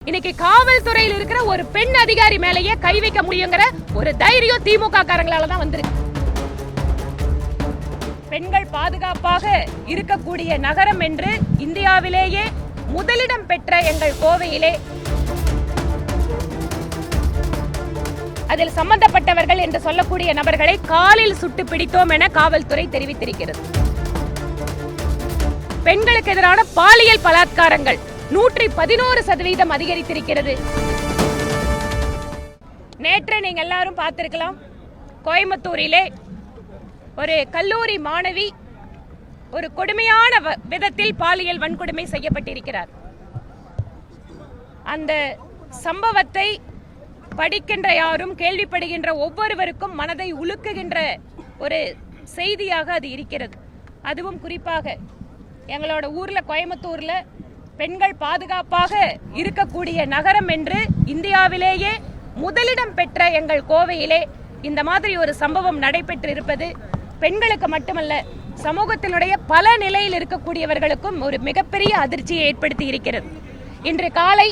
இன்னைக்கு காவல்துறையில் இருக்கிற ஒரு பெண் அதிகாரி மேலேயே கை வைக்க முடியுங்கிற ஒரு தைரியம் திமுக காரங்களால தான் வந்திருக்கு. பெண்கள் பாதுகாப்பாக இருக்கக்கூடிய நகரம் என்று இந்தியாவிலேயே முதலிடம் பெற்ற எங்கள் கோவையிலே அதில் சம்பந்தப்பட்டவர்கள் என்று சொல்லக்கூடிய நபர்களை காலில் சுட்டு பிடித்தோம் என காவல்துறை தெரிவித்திருக்கிறது. பெண்களுக்கு எதிரான பாலியல் பலாத்காரங்கள் 111% அதிகரித்திருக்கிறது. நேற்று நீங்க எல்லாரும் பார்த்திருக்கலாம், கோயம்புத்தூரிலே ஒரு கல்லூரி மாணவி ஒரு கொடுமையான விதத்தில் பாலியல் வன்கொடுமை செய்யப்பட்டிருக்கிறார். அந்த சம்பவத்தை படிக்கின்ற யாரும், கேள்விப்படுகின்ற ஒவ்வொருவருக்கும் மனதை உலுக்குகின்ற ஒரு செய்தியாக அது இருக்கிறது. அதுவும் குறிப்பாக எங்களோட ஊர்ல, கோயம்புத்தூர்ல பெண்கள் பாதுகாப்பாக இருக்கக்கூடிய நகரம் என்று இந்தியாவிலேயே முதலிடம் பெற்ற எங்கள் கோவையிலே இந்த மாதிரி ஒரு சம்பவம் நடைபெற்று இருப்பது பெண்களுக்கு மட்டுமல்ல, சமூகத்தினுடைய பல நிலையில் இருக்கக்கூடியவர்களுக்கும் ஒரு மிகப்பெரிய அதிர்ச்சியை ஏற்படுத்தி இருக்கிறது. இன்று காலை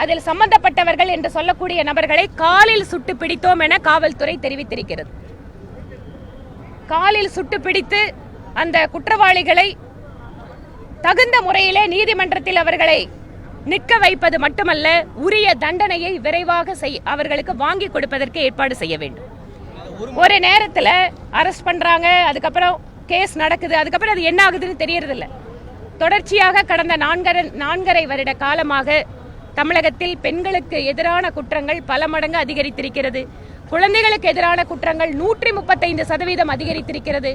அதில் சம்பந்தப்பட்டவர்கள் என்று சொல்லக்கூடிய நபர்களை காலில் சுட்டு பிடித்தோம் என காவல்துறை தெரிவித்திருக்கிறது. காலில் சுட்டு பிடித்து அந்த குற்றவாளிகளை தகுந்த முறையிலே நீதிமன்றத்தில் அவர்களை நிற்க வைப்பது மட்டுமல்ல, உரிய தண்டனையை விரைவாக அவர்களுக்கு வாங்கி கொடுப்பதற்கு ஏற்பாடு செய்ய வேண்டும். ஒரு நேரத்தில் அரெஸ்ட் பண்றாங்க, அதுக்கப்புறம் கேஸ் நடக்குது, அதுக்கப்புறம் அது என்ன ஆகுதுன்னு தெரியறதில்ல. தொடர்ச்சியாக கடந்த 4.5 வருட காலமாக தமிழகத்தில் பெண்களுக்கு எதிரான குற்றங்கள் பல மடங்கு அதிகரித்திருக்கிறது. குழந்தைகளுக்கு எதிரான குற்றங்கள் 135% அதிகரித்திருக்கிறது.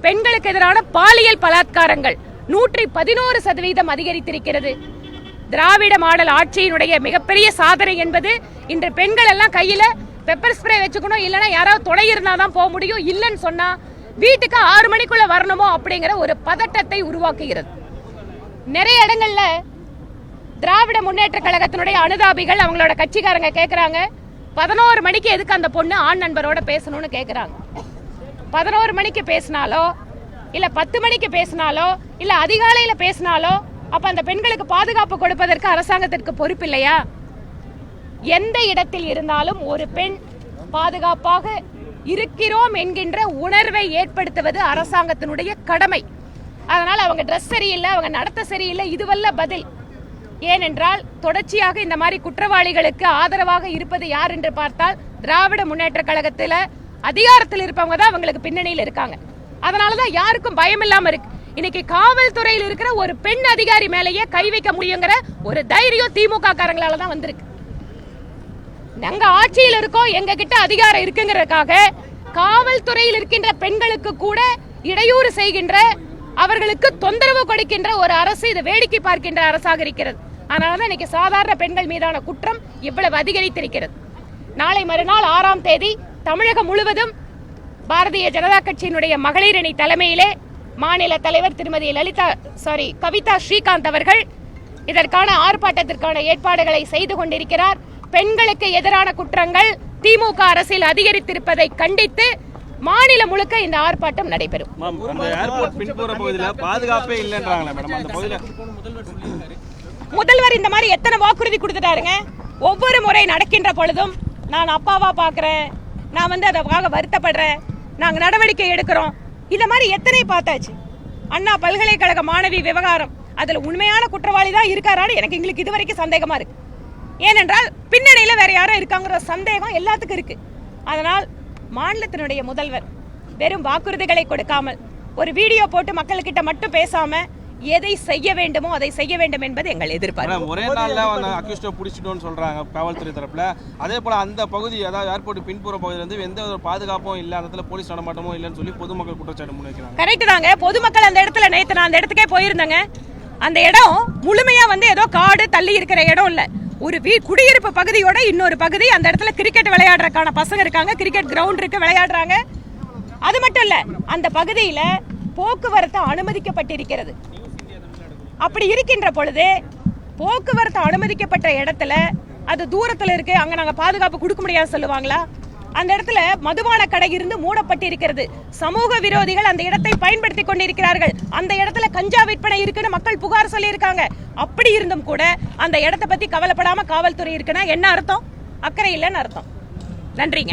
பெண்களுக்கு எதிரான பாலியல் பலாத்காரங்கள் 111% அதிகரித்திருக்கிறது. திராவிட மாடல் ஆட்சியினுடைய மிகப்பெரிய சாதனை என்பது இன்று பெண்கள் எல்லாம் கையில பெப்பர் ஸ்ப்ரே வச்சுக்கணும், இல்லைன்னா யாராவது துணை இருந்தாதான் போக முடியும், இல்லைன்னு சொன்னா வீட்டுக்கு 6 மணிக்குள்ள வரணுமோ அப்படிங்கிற ஒரு பதட்டத்தை உருவாக்குகிறது. நிறைய இடங்கள்ல திராவிட முன்னேற்ற கழகத்தினுடைய அனுதாபிகள் அவங்களோட கட்சிக்காரங்க கேட்கறாங்க, 11 மணிக்கு எதுக்கு அந்த பொண்ணு ஆண் நண்பரோட பேசணும்னு கேட்கறாங்க. 11 மணிக்கு பேசினாலோ இல்ல 10 மணிக்கு பேசினாலோ இல்ல அதிகாலையில பேசினாலோ அப்ப அந்த பெண்களுக்கு பாதுகாப்பு கொடுப்பதற்கு அரசாங்கத்திற்கு பொறுப்பு இல்லையா? எந்த இடத்தில் இருந்தாலும் ஒரு பெண் பாதுகாப்பாக இருக்கிறோம் என்கின்ற உணர்வை ஏற்படுத்துவது அரசாங்கத்தினுடைய கடமை. அதனால அவங்க ட்ரெஸ் சரியில்லை, அவங்க நடத்த சரியில்லை, இதுவல்ல பதில். ஏனென்றால் தொடர்ச்சியாக இந்த மாதிரி குற்றவாளிகளுக்கு ஆதரவாக இருப்பது யார் என்று பார்த்தால் திராவிட முன்னேற்ற கழகத்தில் அதிகாரத்தில் இருப்பவங்க தான் அவங்களுக்கு பின்னணியில் இருக்காங்க. அதனாலதான் யாருக்கும் பயம் இல்லாம இருக்கு. இன்னைக்கு காவல்துறையில் இருக்கிற ஒரு பெண் அதிகாரி மேலேயே கை வைக்க முடியுங்கிற ஒரு தைரியம் திமுக காரங்களால தான் வந்திருக்கு. நாங்க ஆட்சியில் இருக்கோம், எங்க கிட்ட அதிகாரம் இருக்குங்கிறதுக்காக காவல்துறையில் இருக்கின்ற பெண்களுக்கு கூட இடையூறு செய்கின்ற, அவர்களுக்கு தொந்தரவு கொடுக்கின்ற ஒரு அரசு இது வேடிக்கை பார்க்கின்ற அரசாக இருக்கிறது. அதனாலதான் இன்னைக்கு சாதாரண பெண்கள் மீதான குற்றம் இவ்வளவு அதிகரித்திருக்கிறது. நாளை மறுநாள் 6ஆம் தேதி தமிழகம் முழுவதும் பாரதிய ஜனதா கட்சியினுடைய மகளிர் அணி தலைமையிலே மாநில தலைவர் திருமதி கவிதா ஸ்ரீகாந்த் அவர்கள் இதற்கான ஆர்ப்பாட்டத்திற்கான ஏற்பாடுகளை செய்து கொண்டிருக்கிறார். பெண்களுக்கு எதிரான குற்றங்கள் திமுக அரசில் அதிகரித்திருப்பதை கண்டித்து மாநிலம் முழுக்க இந்த ஆர்ப்பாட்டம் நடைபெறும். முதல்வர் இந்த மாதிரி எத்தனை வாக்குறுதி கொடுத்துட்டாருங்க. ஒவ்வொரு முறை நடக்கின்ற பொழுதும் நான் அப்பாவா பாக்குறேன், நான் அதற்காக வருத்தப்படுறேன், நாங்க நடவடிக்கை எடுக்கிறோம், இந்த மாதிரி எத்தனை பார்த்தாச்சு. அண்ணா பல்கலைக்கழக மாணவி விவகாரம், அதுல உண்மையான குற்றவாளி தான் இருக்காரான்னு எங்களுக்கு இதுவரைக்கும் சந்தேகமா இருக்கு. ஏனென்றால் பின்னணியில வேற யாரும் இருக்காங்கிற சந்தேகம் எல்லாத்துக்கும் இருக்கு. அதனால் மாநிலத்தினுடைய முதல்வர் வெறும் வாக்குறுதிகளை கொடுக்காமல் ஒரு வீடியோ போட்டு மக்கள்கிட்ட மட்டும் பேசாம எதை செய்ய வேண்டுமோ அதை செய்ய வேண்டும் என்பது எங்கள் எதிர்பார்ப்பு. ஒரே நாள்ல அக்யூஸ்ட பிடிச்சிட்டோம்னு சொல்றாங்க காவல்துறை தரப்புல. அதே போல அந்த பகுதி, அதாவது ஏர்போர்ட் பின்புற பகுதியில இருந்து எந்த ஒரு பாதுகாப்பும் இல்ல, அந்த இடத்துல போலீஸ் நடமாட்டமும் இல்லைன்னு சொல்லி பொதுமக்கள் குற்றச்சாட்டு முன்வைக்கிறாங்க. கரெக்ட் தாங்க. பொதுமக்கள் அந்த இடத்துல நேற்று நான் அந்த இடத்துக்கே போயிருந்தேங்க. அந்த இடம் முழுமையா ஏதோ காடு தள்ளி இருக்கிற இடம் இல்ல, ஒரு குடியிருப்பு பகுதியோட இன்னொரு பகுதி. அந்த இடத்துல கிரிக்கெட் விளையாடுறதுக்கான பசங்க இருக்காங்க, கிரிக்கெட் கிரவுண்ட் இருக்கு, விளையாடுறாங்க. அது மட்டும் இல்ல, அந்த பகுதியில போக்குவரத்து அனுமதிக்கப்பட்டிருக்கிறது. அப்படி இருக்கின்ற பொழுது போக்குவரத்து அனுமதிக்கப்பட்ட இடத்துல அது தூரத்துல இருக்கு, அங்க நாங்க பாதுகாப்பு கொடுக்க முடியாது சொல்லுவாங்களா? அந்த இடத்துல மதுபான கடை இருந்து மூடப்பட்டிருக்கிறது. சமூக விரோதிகள் அந்த இடத்தை பயன்படுத்தி கொண்டிருக்கிறார்கள். அந்த இடத்துல கஞ்சா விற்பனை இருக்குன்னு மக்கள் புகார் சொல்லியிருக்காங்க. அப்படி இருந்தும் கூட அந்த இடத்தை பத்தி கவலைப்படாம காவல்துறை இருக்குன்னா என்ன அர்த்தம்? அக்கறை இல்லைன்னு அர்த்தம். நன்றிங்க.